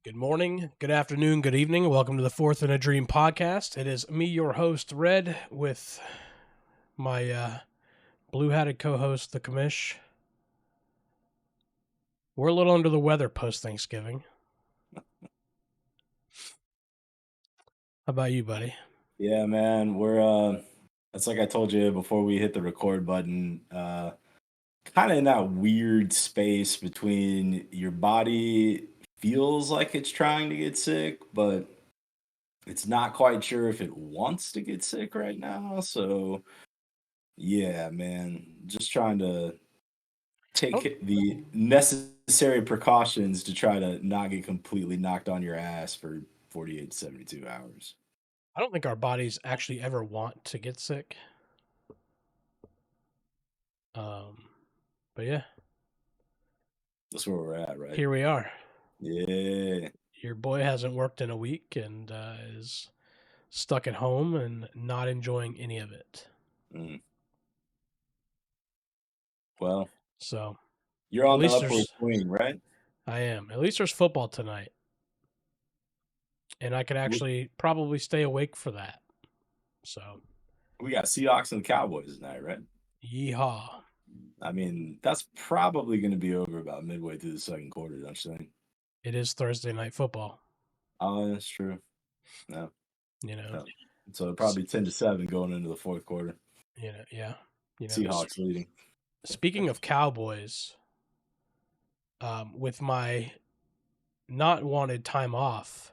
Good morning, good afternoon, good evening. Welcome to the Fourth in a Dream podcast. It is me, your host, Red, with my blue-hatted co-host, the Commish. We're a little under the weather post-Thanksgiving. How about you, buddy? Yeah, man, we're it's like I told you before we hit the record button, kind of in that weird space between your body feels like it's trying to get sick, but it's not quite sure if it wants to get sick right now. So, yeah, man, just trying to I don't, take the necessary precautions to try to not get completely knocked on your ass for 48 to 72 hours. I don't think our bodies actually ever want to get sick. Um, but yeah, That's where we're at, right? here we are. Yeah. Your boy hasn't worked in a week and is stuck at home and not enjoying any of it. Mm. Well, So you're at on the least upward there's, swing, right? I am. At least there's football tonight, and I could We actually probably stay awake for that. So, we got Seahawks and the Cowboys tonight, right? yeehaw. I mean, that's probably going to be over about midway through the second quarter, don't you think? It is Thursday night football, Oh, that's true. No, you know. no. So S- probably 10-7 going into the fourth quarter. Yeah. Seahawks leading. Speaking of Cowboys, with my not wanted time off,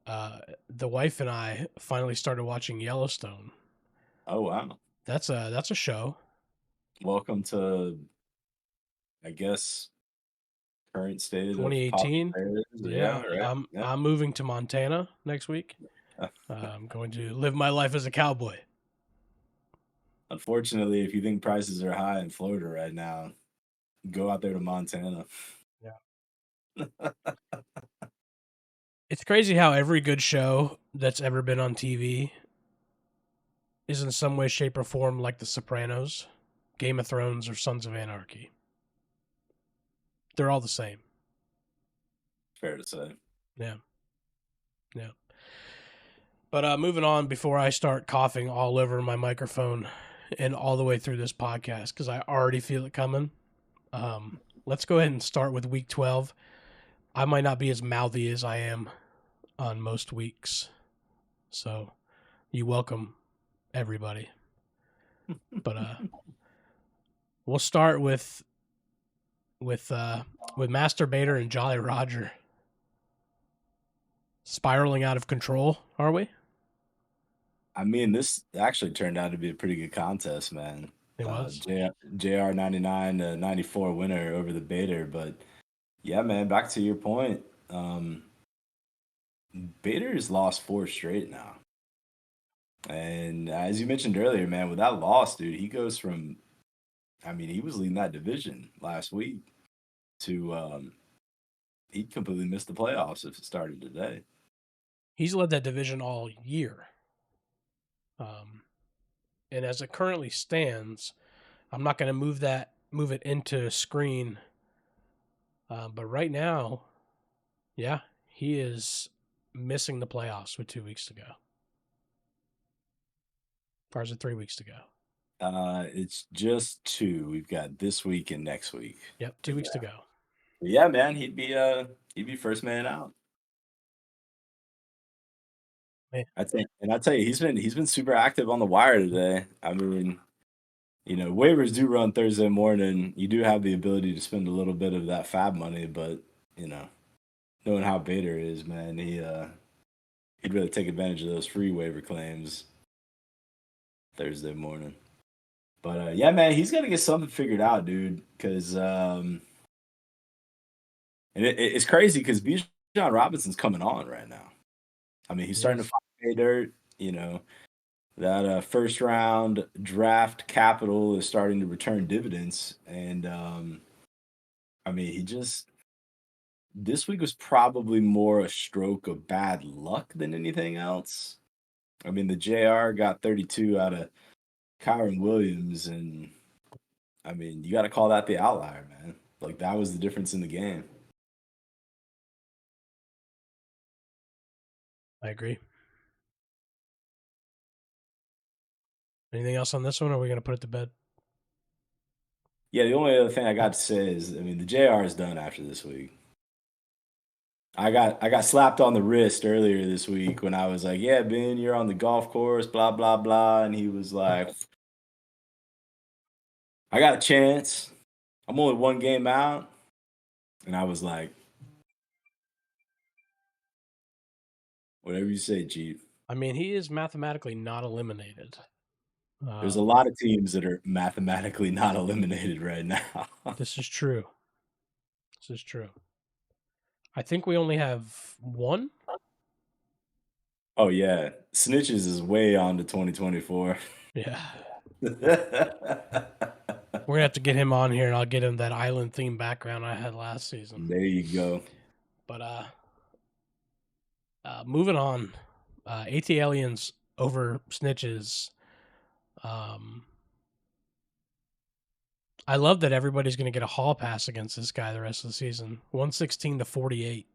the wife and I finally started watching Yellowstone. Oh wow! That's a show. Welcome to, I guess, current state of pop 2018. affairs. Yeah, Yeah, right. Yeah. I'm moving to Montana next week. I'm going to live my life as a cowboy. Unfortunately, if you think prices are high in Florida right now, go out there to Montana. Yeah. It's crazy how every good show that's ever been on TV is in some way, shape, or form like The Sopranos, Game of Thrones, or Sons of Anarchy. They're all the same. Fair to say. Yeah. Yeah. But moving on before I start coughing all over my microphone and all the way through this podcast, because I already feel it coming. Let's go ahead and start with week 12. I might not be as mouthy as I am on most weeks. So you welcome everybody. But we'll start with Master Bader and Jolly Roger spiraling out of control. Are we? I mean, this actually turned out to be a pretty good contest, man. It was. JR 99 to 94 winner over the Bader, but yeah, man, back to your point. Bader's lost four straight now. And as you mentioned earlier, man, with that loss, dude, he goes from, I mean, he was leading that division last week to he completely missed the playoffs if it started today. He's led that division all year. And as it currently stands, I'm not going to move it into screen. But right now, yeah, he is missing the playoffs with 2 weeks to go. Or is it 3 weeks to go? It's just two. We've got this week and next week. Yep, 2 weeks to go. Yeah, man, he'd be first man out. Man, I think, and I tell you, he's been super active on the wire today. I mean, waivers do run Thursday morning. You do have the ability to spend a little bit of that fab money, but you know, knowing how Bader is, man, he'd really take advantage of those free waiver claims Thursday morning. But yeah, man, he's got to get something figured out, dude. Because and it's crazy because Bijan Robinson's coming on right now. I mean, he's he starting to is. find pay dirt. That first round draft capital is starting to return dividends. And I mean, this week was probably more a stroke of bad luck than anything else. I mean, the JR got 32 out of Kyron Williams, and I mean, you got to call that the outlier, man. Like, that was the difference in the game. I agree. Anything else on this one, or are we going to put it to bed? Yeah, the only other thing I got to say is, I mean, the JR is done after this week. I got slapped on the wrist earlier this week when I was like, "Yeah, Ben, you're on the golf course, blah blah blah," and he was like, "I got a chance. I'm only one game out," and I was like, "Whatever you say, Chief." I mean, he is mathematically not eliminated. There's a lot of teams that are mathematically not eliminated right now. This is true. This is true. I think we only have one. Oh yeah, Snitches is way on to 2024. Yeah. We're gonna have to get him on here, and I'll get him that island theme background I had last season. There you go. But moving on, AT Aliens over Snitches. I love that everybody's gonna get a hall pass against this guy the rest of the season. 116-48.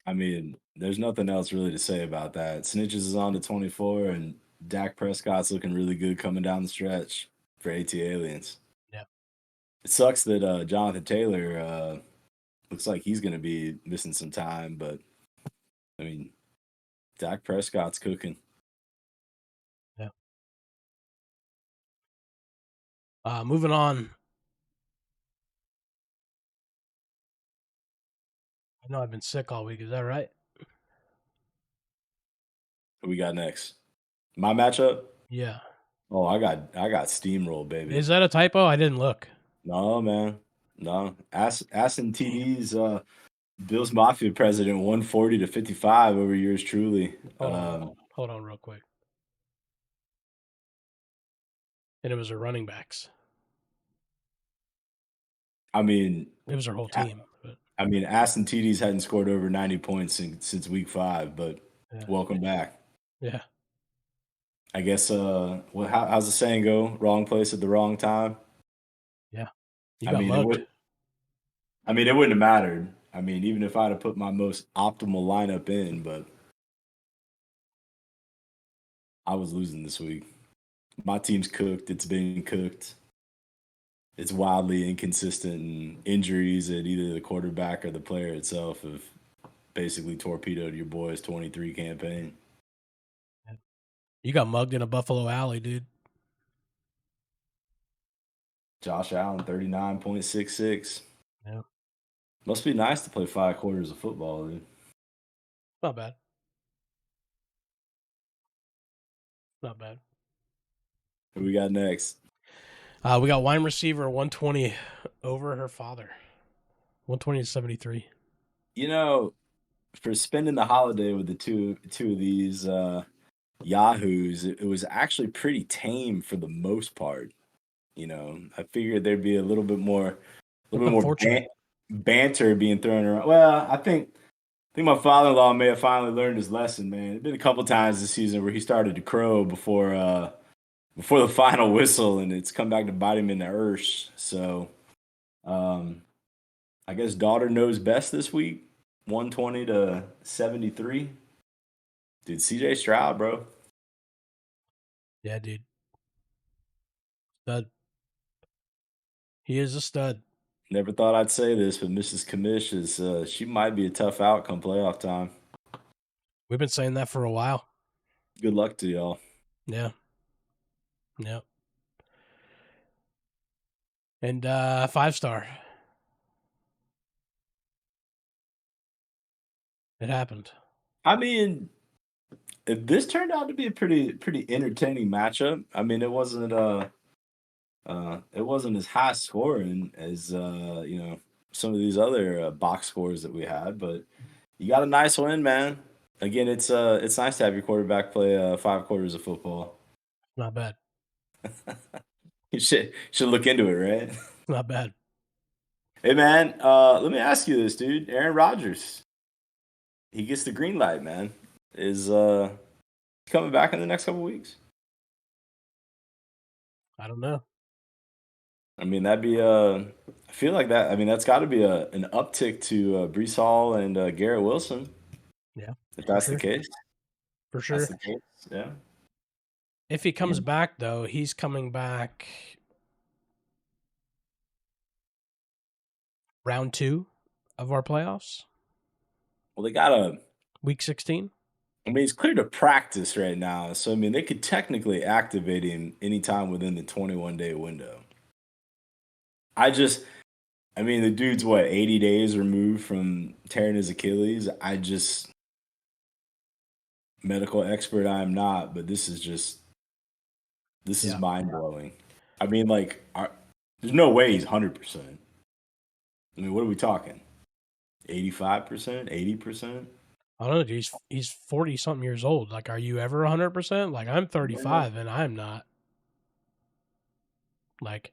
I mean, there's nothing else really to say about that. Snitches is on to 24, and Dak Prescott's looking really good coming down the stretch for AT Aliens. Yeah. It sucks that Jonathan Taylor looks like he's going to be missing some time, but I mean, Dak Prescott's cooking. Yeah. Moving on. I know I've been sick all week. Is that right? What we got next? My matchup? Yeah. Oh, I got steamrolled, baby. Is that a typo? I didn't look. No, man. No. Aston TD's Bills Mafia president 140-55 over yours truly. Hold on real quick. And it was our running backs. I mean, it was our whole team. But I mean, Aston TD's hadn't scored over 90 points since week 5, but welcome back. Yeah. I guess how's the saying go? Wrong place at the wrong time. Yeah. I mean, it wouldn't have mattered. I mean, even if I'd have put my most optimal lineup in, but I was losing this week. My team's cooked. It's been cooked. It's wildly inconsistent, and injuries at either the quarterback or the player itself have basically torpedoed your boys' 23 campaign. You got mugged in a Buffalo Alley, dude. Josh Allen, 39.66. Yeah. Must be nice to play 5 quarters of football, dude. Not bad. Not bad. What we got next? We got wide receiver 120 over her father. 120-73. You know, for spending the holiday with the two of these yahoos, it was actually pretty tame for the most part. You know, I figured there'd be a little bit more banter being thrown around. Well, I think my father-in-law may have finally learned his lesson, man. There's been a couple times this season where he started to crow before the final whistle, and it's come back to bite him in the arse. So, I guess daughter knows best this week. 120-73. Dude, CJ Stroud, bro. Yeah, dude. Stud. He is a stud. Never thought I'd say this, but Mrs. Kamish she might be a tough out come playoff time. We've been saying that for a while. Good luck to y'all. Yeah. Yep. And 5-star. It happened. I mean, this turned out to be a pretty entertaining matchup. I mean, it wasn't as high scoring as some of these other box scores that we had, but you got a nice win, man. Again, it's nice to have your quarterback play 5 quarters of football. Not bad. You should look into it, right? Not bad. Hey, man, let me ask you this, dude. Aaron Rodgers, he gets the green light, man. Is coming back in the next couple weeks? I don't know. I mean, that'd be I feel like that. I mean, that's got to be an uptick to Breece Hall and Garrett Wilson. Yeah, If that's the sure. case, For that's sure. the case. Yeah. If he Yeah. comes back, though, he's coming back round 2 of our playoffs, Well, they got a. week 16. I mean, he's clear to practice right now, so I mean, they could technically activate him anytime within the 21-day window. I mean, the dude's what 80 days removed from tearing his Achilles. Medical expert I am not, but this is Yeah. mind blowing. I mean, like, there's no way he's 100%. I mean, what are we talking? 85%, 80%? I don't know, dude. He's 40 something years old. Like, are you ever 100%? Like, I'm 35 and I'm not. Like,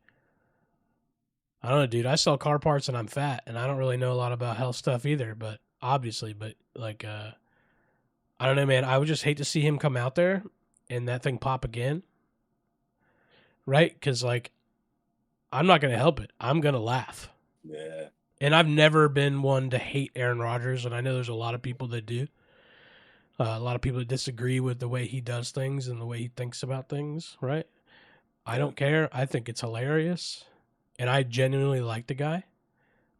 I don't know, dude. I sell car parts and I'm fat and I don't really know a lot about health stuff either, but obviously, but like, I don't know, man. I would just hate to see him come out there and that thing pop again. Right? Because, like, I'm not going to help it. I'm going to laugh. Yeah. And I've never been one to hate Aaron Rodgers, and I know there's a lot of people that do. A lot of people that disagree with the way he does things and the way he thinks about things, right? I don't care. I think it's hilarious. And I genuinely like the guy,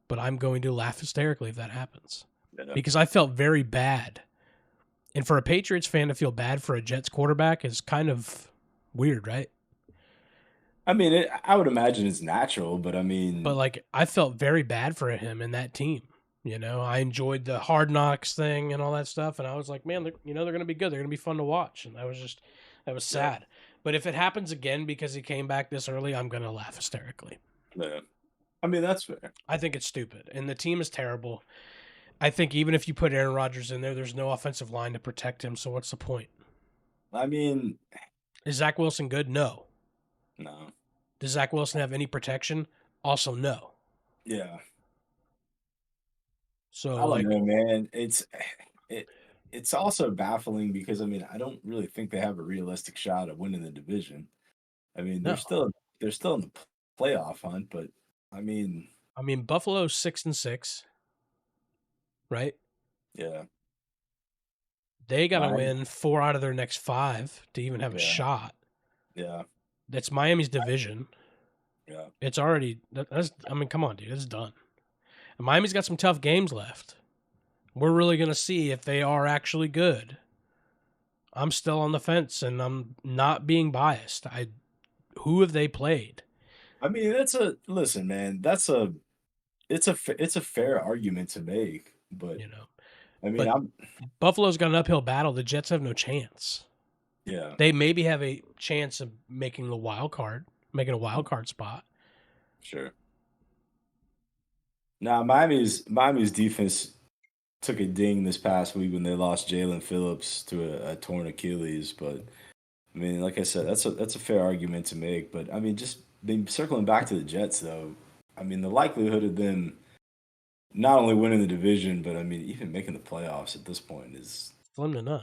but I'm going to laugh hysterically if that happens. Yeah. Because I felt very bad. And for a Patriots fan to feel bad for a Jets quarterback is kind of weird, right? I mean, I would imagine it's natural, but I mean, But like, I felt very bad for him and that team. You know, I enjoyed the Hard Knocks thing and all that stuff, and I was like, man, they're going to be good. They're going to be fun to watch, and that was sad. But if it happens again because he came back this early, I'm going to laugh hysterically. yeah. I mean, that's fair. I think it's stupid, and the team is terrible. I think even if you put Aaron Rodgers in there, there's no offensive line to protect him. So what's the point? I mean, Is Zach Wilson good? No. no. Does Zach Wilson have any protection? Also, no. Yeah. So I don't like, know, man. It's also baffling because I mean, I don't really think they have a realistic shot at winning the division. I mean, no. they're still in the playoff hunt, but I mean, Buffalo's 6-6, right? yeah, They got to Miami, win 4 out of their next 5 to even have a yeah, shot. yeah, That's Miami's division. yeah. It's already that's. I mean, come on, dude, it's done. And Miami's got some tough games left. We're really gonna see if they are actually good. I'm still on the fence, and I'm not being biased. Who have they played? I mean, listen, man. It's a fair argument to make, but You know, I mean, but Buffalo's got an uphill battle. The Jets have no chance. yeah, They maybe have a chance of making a wild card spot. sure. Now, Miami's defense took a ding this past week when they lost Jalen Phillips to a torn Achilles. But I mean, like I said, that's a fair argument to make. But I mean, just circling back to the Jets, though. I mean, the likelihood of them not only winning the division, but I mean, even making the playoffs at this point is Slim to none.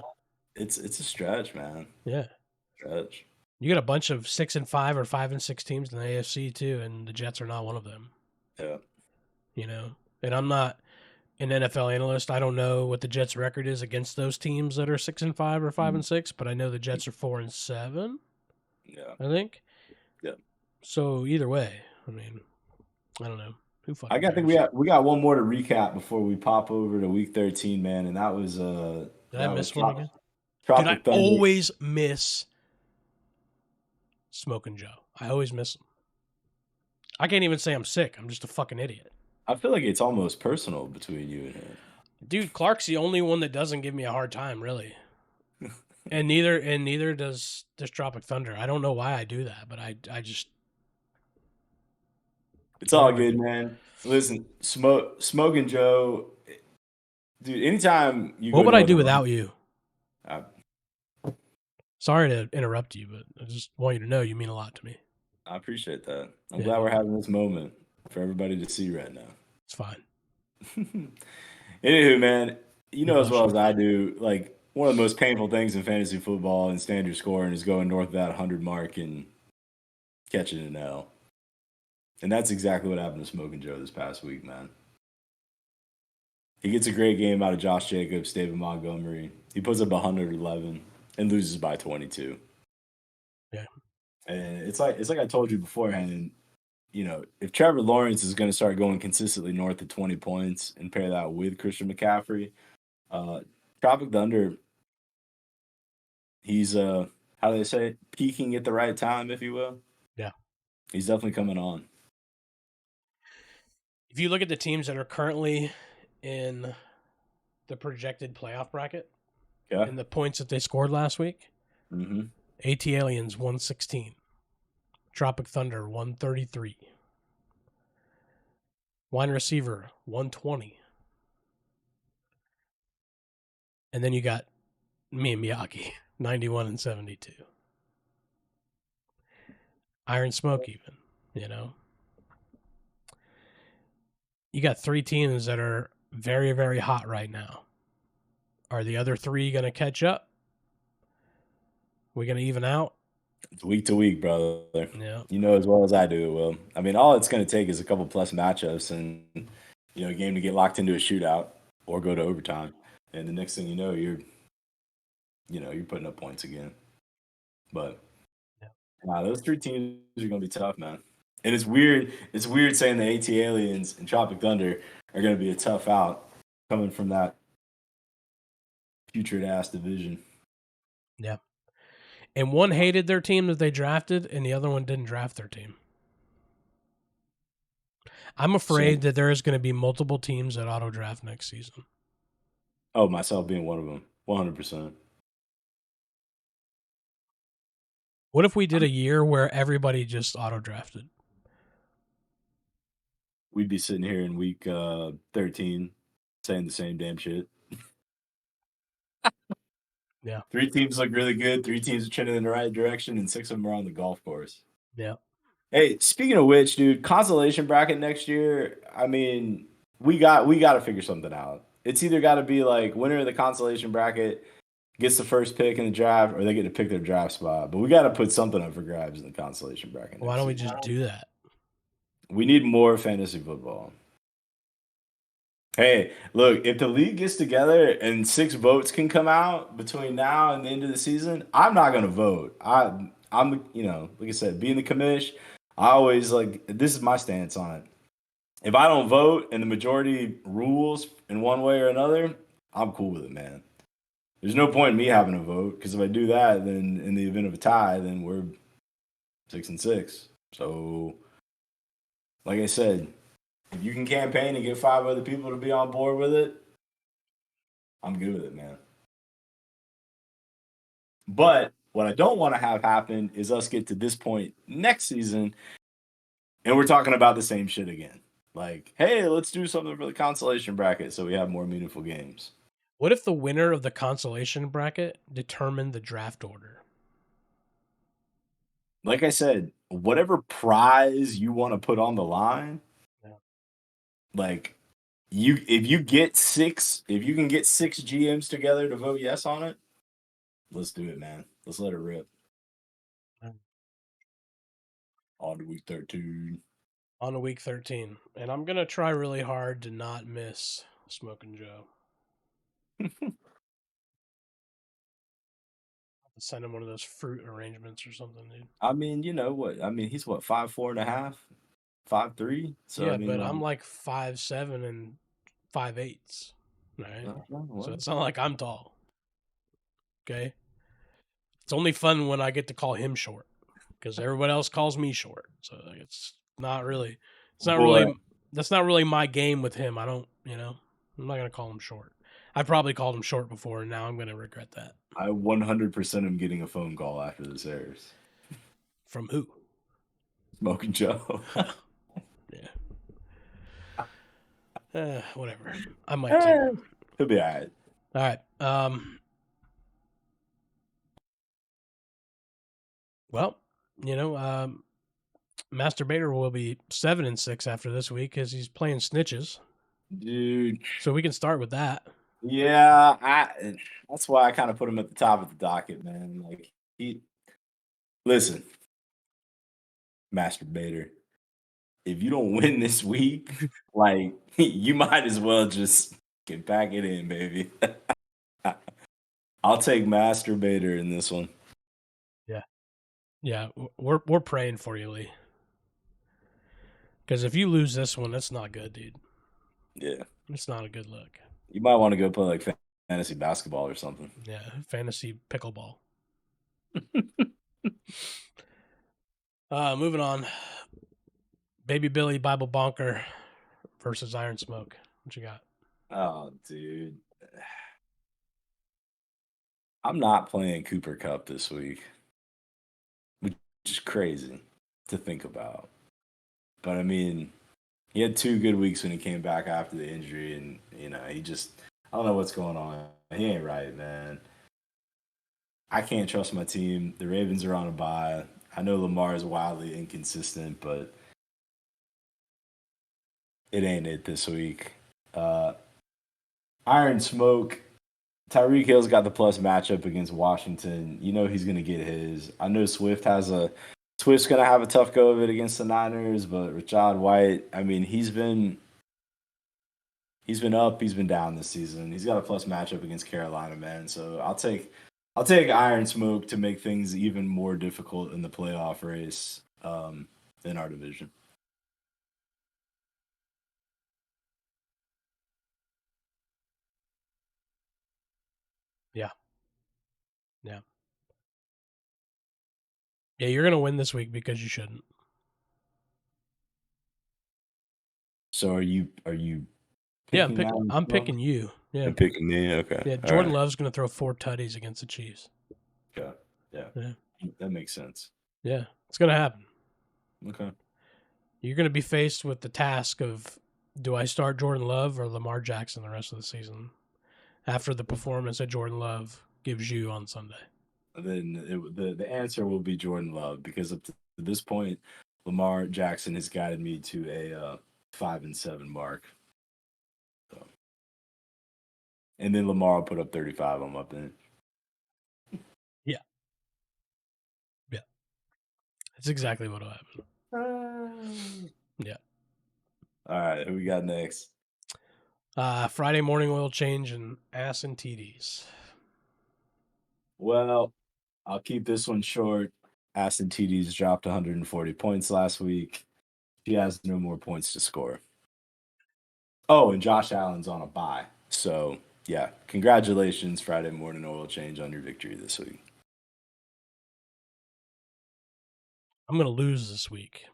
it's a stretch, man. Yeah. Stretch. You got a bunch of 6-5 or 5-6 teams in the AFC too, and the Jets are not one of them. Yeah. You know, and I'm not an NFL analyst. I don't know what the Jets' record is against those teams that are 6-5 or 5-6, but I know the Jets are 4-7. Yeah. I think. Yeah. So either way, I mean, I don't know. Who fucking I think we got one more to recap before we pop over to week 13, man, and that was Did I miss one again? Tropic Dude, I Thunder. always miss Smoking Joe. I always miss him. I can't even say I'm sick. I'm just a fucking idiot. I feel like it's almost personal between you and him. Dude, Clark's the only one that doesn't give me a hard time, really. and neither does Tropic Thunder. I don't know why I do that, but I just It's all good, man. Listen, Smoking Joe, dude. Anytime you, what would I do without you? Uh, Sorry to interrupt you, but I just want you to know you mean a lot to me. I appreciate that. I'm glad we're having this moment for everybody to see right now. It's fine. Anywho, man, you know as well as I do, like one of the most painful things in fantasy football and standard scoring is going north of that 100 mark and catching an L. And that's exactly what happened to Smoking Joe this past week, man. He gets a great game out of Josh Jacobs, David Montgomery. He puts up 111 and loses by 22. Yeah. And it's like I told you beforehand, if Trevor Lawrence is going to start going consistently north of 20 points and pair that with Christian McCaffrey, Tropic Thunder, he's how do they say, peaking at the right time, if you will. Yeah. He's definitely coming on. If you look at the teams that are currently in the projected playoff bracket and the points that they scored last week, AT Aliens 116, Tropic Thunder 133, wide receiver 120, and then you got me and Miyagi 91 and 72. Iron Smoke, even, you got three teams that are very, very hot right now. Are the other three going to catch up? We going to even out? It's week to week, brother. Yeah. You know as well as I do it will. I mean, all it's going to take is a couple plus matchups and, a game to get locked into a shootout or go to overtime. And the next thing you know, you're putting up points again. But those three teams are going to be tough, man. And it's weird. It's weird saying the AT Aliens and Tropic Thunder are going to be a tough out coming from that putrid ass division. Yeah. And one hated their team that they drafted, and the other one didn't draft their team. I'm afraid that there is going to be multiple teams that auto draft next season. Oh, myself being one of them, 100%. What if we did a year where everybody just auto drafted? We'd be sitting here in week 13 saying the same damn shit. Yeah. 3 teams look really good. 3 teams are trending in the right direction, and 6 of them are on the golf course. Yeah. Hey, speaking of which, dude, consolation bracket next year. I mean, we got to figure something out. It's either got to be like winner of the consolation bracket gets the first pick in the draft, or they get to pick their draft spot. But we got to put something up for grabs in the consolation bracket. Why don't we just do that? We need more fantasy football. Hey, look, if the league gets together and 6 votes can come out between now and the end of the season, I'm not going to vote. I'm, like I said, being the commish, I always this is my stance on it. If I don't vote and the majority rules in one way or another, I'm cool with it, man. There's no point in me having a vote, because if I do that, then in the event of a tie, then we're 6-6. So, like I said, if you can campaign and get 5 other people to be on board with it, I'm good with it, man. But what I don't want to have happen is us get to this point next season and we're talking about the same shit again. Like, hey, let's do something for the consolation bracket so we have more meaningful games. What if the winner of the consolation bracket determined the draft order? Like I said, whatever prize you want to put on the line, like if you can get 6 GMs together to vote yes on it, let's do it, man. Let's let it rip. On to week 13. On to week 13. And I'm going to try really hard to not miss Smoking Joe. Send him one of those fruit arrangements or something, dude. I mean, you know what? I mean, he's what, 5'4.5", 5'3". So yeah, I mean, but I'm like 5'7" and 5'8", right? So it's not like I'm tall. Okay, it's only fun when I get to call him short, because everybody else calls me short. So it's not really. It's not really. That's not really my game with him. I don't. I'm not gonna call him short. I probably called him short before, and now I'm gonna regret that. I 100% am getting a phone call after this airs. From who? Smoking Joe. Yeah. Whatever. I might take it. He'll be all right. All right. Well, Masturbator will be 7-6 after this week because he's playing Snitches. Dude. So we can start with that. Yeah, that's why I kind of put him at the top of the docket, man. Like, listen, Masturbator, if you don't win this week, like, you might as well just Get back it in, baby. I'll take masturbator in this one. Yeah, we're praying for you, Lee. Because if you lose this one, that's not good, dude. Yeah. It's not a good look. You might want to go play like fantasy basketball or something. Yeah, fantasy pickleball. Moving on. Baby Billy Bible Bonker versus Iron Smoke. What you got? Oh, dude. I'm not playing Cooper Cup this week, which is crazy to think about. But I mean, he had 2 good weeks when he came back after the injury, and he just I don't know what's going on. He ain't right, man. I can't trust my team. The Ravens are on a bye. I know Lamar is wildly inconsistent, but it ain't it this week. Iron Smoke. Tyreek Hill's got the plus matchup against Washington. You know he's going to get his. I know Swift's going to have a tough go of it against the Niners, but Rachaad White, I mean, he's been up, he's been down this season. He's got a plus matchup against Carolina, man. So I'll take Iron Smoke to make things even more difficult in the playoff race in our division. Yeah. Yeah, you're gonna win this week because you shouldn't. So are you? Yeah, I'm picking you. Yeah, I'm picking me. Okay. Yeah, Jordan Love's gonna throw 4 tutties against the Chiefs. Yeah. That makes sense. Yeah, it's gonna happen. Okay. You're gonna be faced with the task of, do I start Jordan Love or Lamar Jackson the rest of the season after the performance that Jordan Love gives you on Sunday? Then the answer will be Jordan Love, because up to this point, Lamar Jackson has guided me to a 5-7 mark. So. And then Lamar will put up 35 on my bench. Yeah. That's exactly what will happen. Yeah. All right, who we got next? Friday morning oil change and ass and TDs. Well, I'll keep this one short. Aston TD's dropped 140 points last week. She has no more points to score. Oh, and Josh Allen's on a bye. So, yeah, congratulations, Friday morning oil change, on your victory this week. I'm going to lose this week.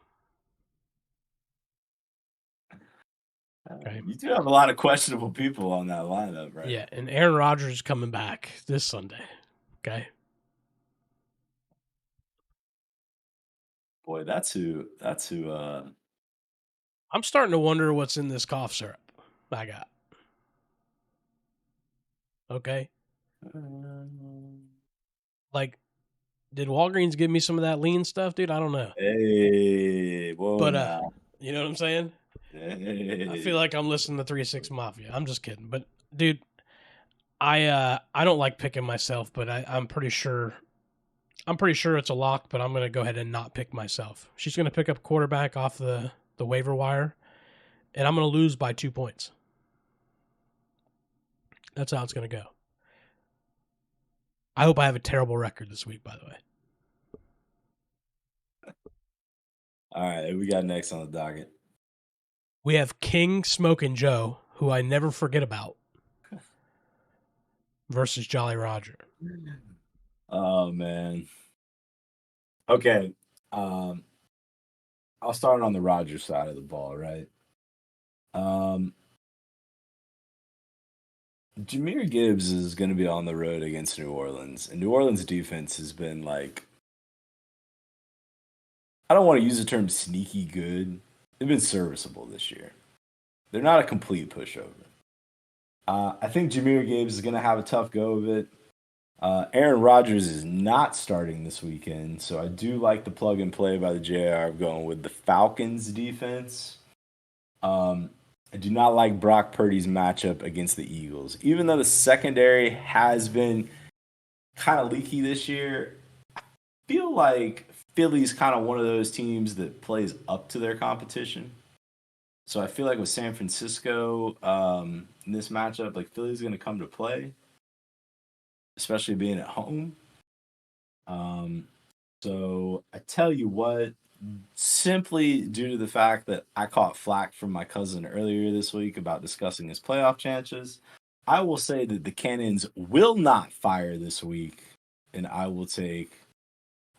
Okay. You do have a lot of questionable people on that lineup, right? Yeah, and Aaron Rodgers is coming back this Sunday. Okay. Boy, that's who. I'm starting to wonder what's in this cough syrup I got. Okay. Like, did Walgreens give me some of that lean stuff, dude? I don't know. Hey, whoa, But now. you know what I'm saying? Hey. I feel like I'm listening to 3-6 Mafia. I'm just kidding. But dude, I don't like picking myself, but I'm pretty sure it's a lock, but I'm gonna go ahead and not pick myself. She's gonna pick up quarterback off the waiver wire, and I'm gonna lose by 2 points. That's how it's gonna go. I hope I have a terrible record this week, by the way. All right, we got next on the docket. We have King Smokin' Joe, who I never forget about, versus Jolly Roger. Oh man. Okay. I'll start on the Rodgers side of the ball, right? Jahmyr Gibbs is going to be on the road against New Orleans, and New Orleans' defense has been like, I don't want to use the term sneaky good. They've been serviceable this year. They're not a complete pushover. I think Jahmyr Gibbs is going to have a tough go of it. Aaron Rodgers is not starting this weekend, so I do like the plug and play by the JR of going with the Falcons defense. I do not like Brock Purdy's matchup against the Eagles. Even though the secondary has been kind of leaky this year, I feel like Philly's kind of one of those teams that plays up to their competition. So I feel like with San Francisco, in this matchup, like Philly's going to come to play, especially being at home. Um, so I tell you what, simply due to the fact that I caught flack from my cousin earlier this week about discussing his playoff chances, I will say that the Cannons will not fire this week, and I will take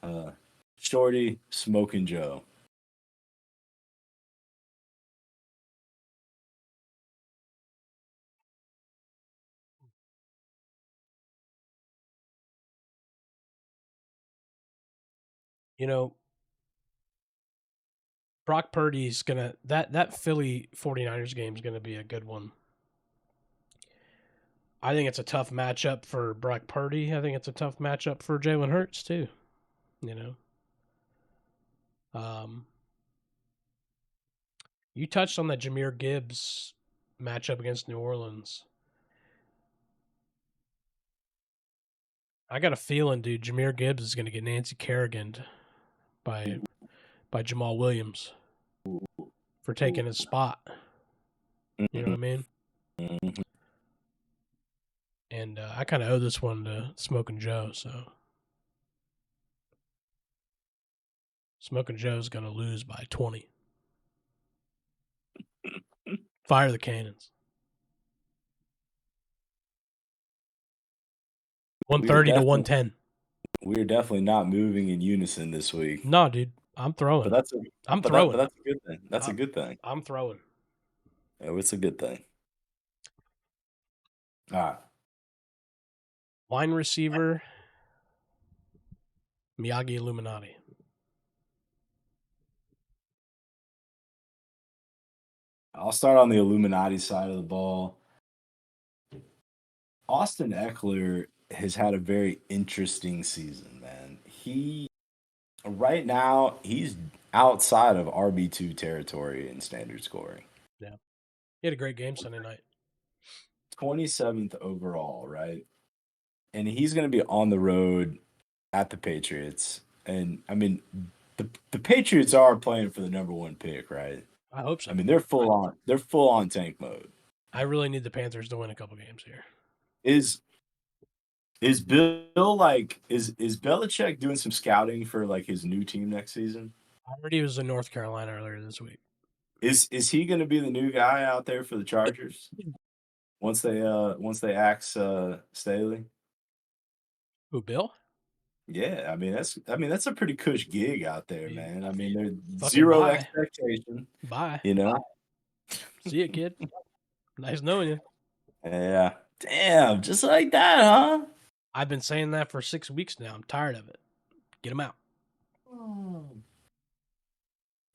uh, Shorty Smoking Joe. You know, Brock Purdy's gonna that Philly 49ers game is gonna be a good one. I think it's a tough matchup for Brock Purdy. I think it's a tough matchup for Jalen Hurts too. You know, um, you touched on that Jahmyr Gibbs matchup against New Orleans. I got a feeling, dude, Jahmyr Gibbs is going to get Nancy Kerrigan by Jamal Williams for taking his spot. You know what I mean? Mm-hmm. And I kind of owe this one to Smoking Joe, so Smoking Joe's going to lose by 20. Fire the Cannons. 130 to 110. We're definitely not moving in unison this week. No, dude, I'm throwing. But that's throwing. That's a good thing. That's a good thing. I'm throwing. Yeah, it's a good thing. All right. Wine receiver, Miyagi Illuminati. I'll start on the Illuminati side of the ball. Austin Eckler has had a very interesting season, man. Right now, he's outside of RB2 territory in standard scoring. Yeah. He had a great game Sunday night. 27th overall, right? And he's going to be on the road at the Patriots. And I mean, the Patriots are playing for the number 1 pick, right? I hope so. I mean, they're full on tank mode. I really need the Panthers to win a couple games here. Is Bill like is Belichick doing some scouting for like his new team next season? I heard he was in North Carolina earlier this week. Is he going to be the new guy out there for the Chargers once they axe Staley? Who, Bill? Yeah, I mean that's a pretty cush gig out there, man. I mean there's zero expectation. Bye. You know. See you, kid. Nice knowing you. Yeah. Damn, just like that, huh? I've been saying that for 6 weeks now. I'm tired of it. Get him out.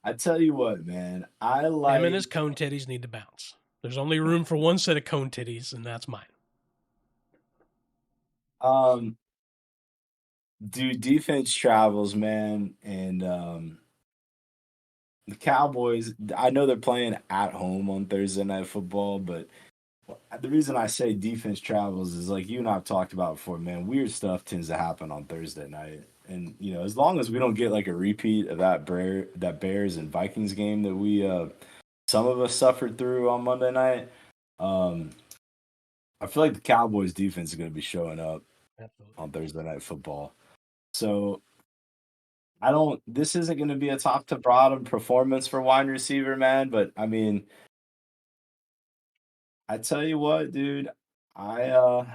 I tell you what, man. I like him and his cone titties need to bounce. There's only room for one set of cone titties, and that's mine. Dude, defense travels, man, and the Cowboys. I know they're playing at home on Thursday Night Football, but the reason I say defense travels is like you and I've talked about before, man. Weird stuff tends to happen on Thursday night, and you know, as long as we don't get like a repeat of that Bears and Vikings game that we some of us suffered through on Monday night, I feel like the Cowboys defense is going to be showing up on Thursday Night Football. So this isn't going to be a top to bottom performance for wide receiver, man, but I mean, I tell you what, dude, I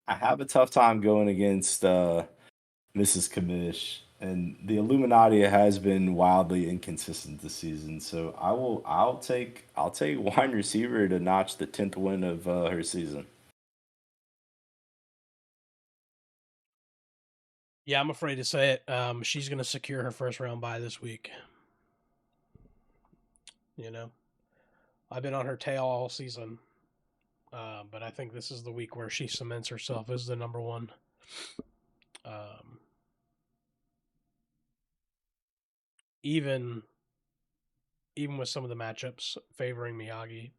have a tough time going against Mrs. Kamish, and the Illuminati has been wildly inconsistent this season. So I'll take wide receiver to notch the 10th win of her season. Yeah, I'm afraid to say it. She's going to secure her first round bye this week. You know, I've been on her tail all season, but I think this is the week where she cements herself as the number one. Even with some of the matchups favoring Miyagi,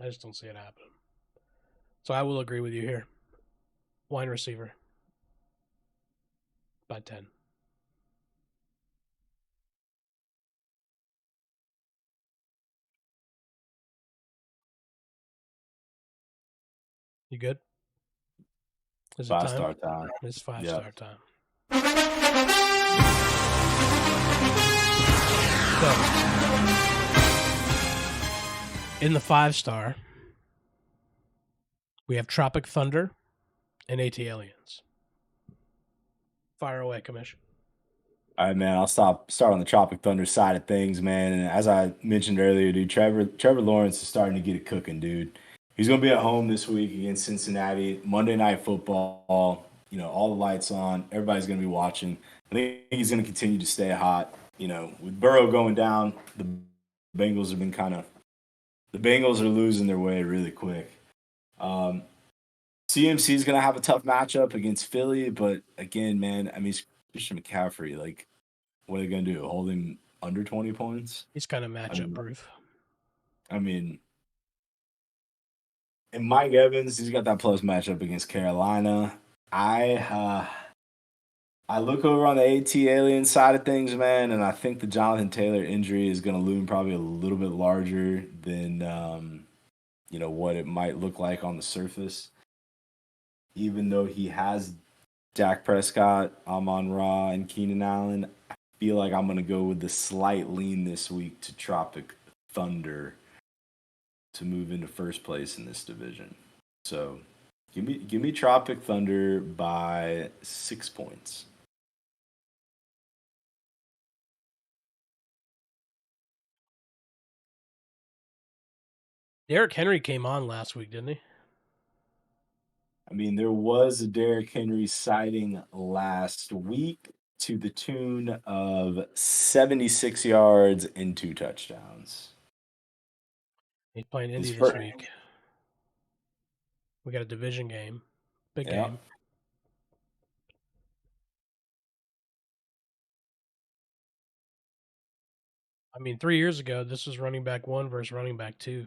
I just don't see it happening. So I will agree with you here. Wide receiver by 10. You good? Is it 5-star time? time. It's Yeah. 5-star time. So, in the 5-star, we have Tropic Thunder and AT Aliens. Fire away, Commish. All right, man. I'll start on the Tropic Thunder side of things, man. And as I mentioned earlier, dude, Trevor Lawrence is starting to get it cooking, dude. He's gonna be at home this week against Cincinnati. Monday Night Football. You know, all the lights on. Everybody's gonna be watching. I think he's gonna continue to stay hot. You know, with Burrow going down, the Bengals are losing their way really quick. CMC is gonna have a tough matchup against Philly, but again, man, I mean, it's Christian McCaffrey, like. What are they going to do? Hold him under 20 points? He's kind of matchup proof. I mean, and Mike Evans, he's got that plus matchup against Carolina. I look over on the AT Alien side of things, man, and I think the Jonathan Taylor injury is going to loom probably a little bit larger than what it might look like on the surface. Even though he has Dak Prescott, Amon-Ra, and Keenan Allen, feel like I'm going to go with the slight lean this week to Tropic Thunder to move into first place in this division. So give me Tropic Thunder by 6 points. Derrick Henry came on last week, didn't he? I mean, there was a Derrick Henry sighting last week to the tune of 76 yards and 2 touchdowns. He's playing Indy this week. We got a division game. Big game. I mean, 3 years ago, this was running back 1 versus running back 2.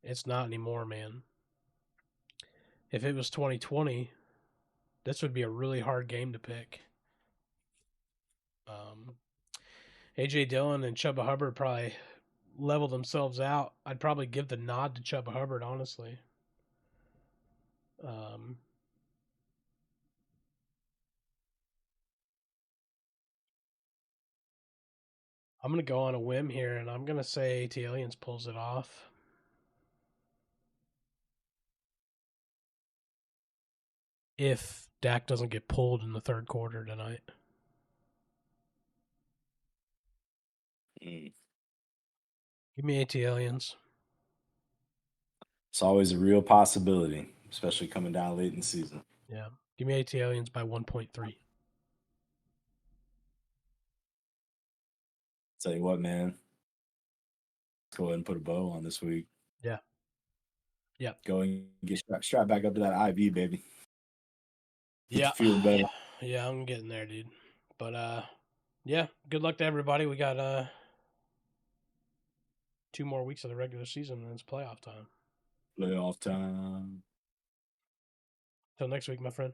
It's not anymore, man. If it was 2020, this would be a really hard game to pick. A.J. Dillon and Chuba Hubbard probably level themselves out. I'd probably give the nod to Chuba Hubbard, honestly. I'm going to go on a whim here, and I'm going to say AT Aliens pulls it off. If Dak doesn't get pulled in the third quarter tonight. Give me AT Aliens. It's always a real possibility, especially coming down late in the season. Yeah. Give me AT Aliens by 1.3. Tell you what, man. Let's go ahead and put a bow on this week. Yeah. Yeah. Go and get strapped back up to that IV, baby. Yeah. Feel better. Yeah, I'm getting there, dude. But yeah, good luck to everybody. We got 2 more weeks of the regular season and it's playoff time. Playoff time. Till next week, my friend.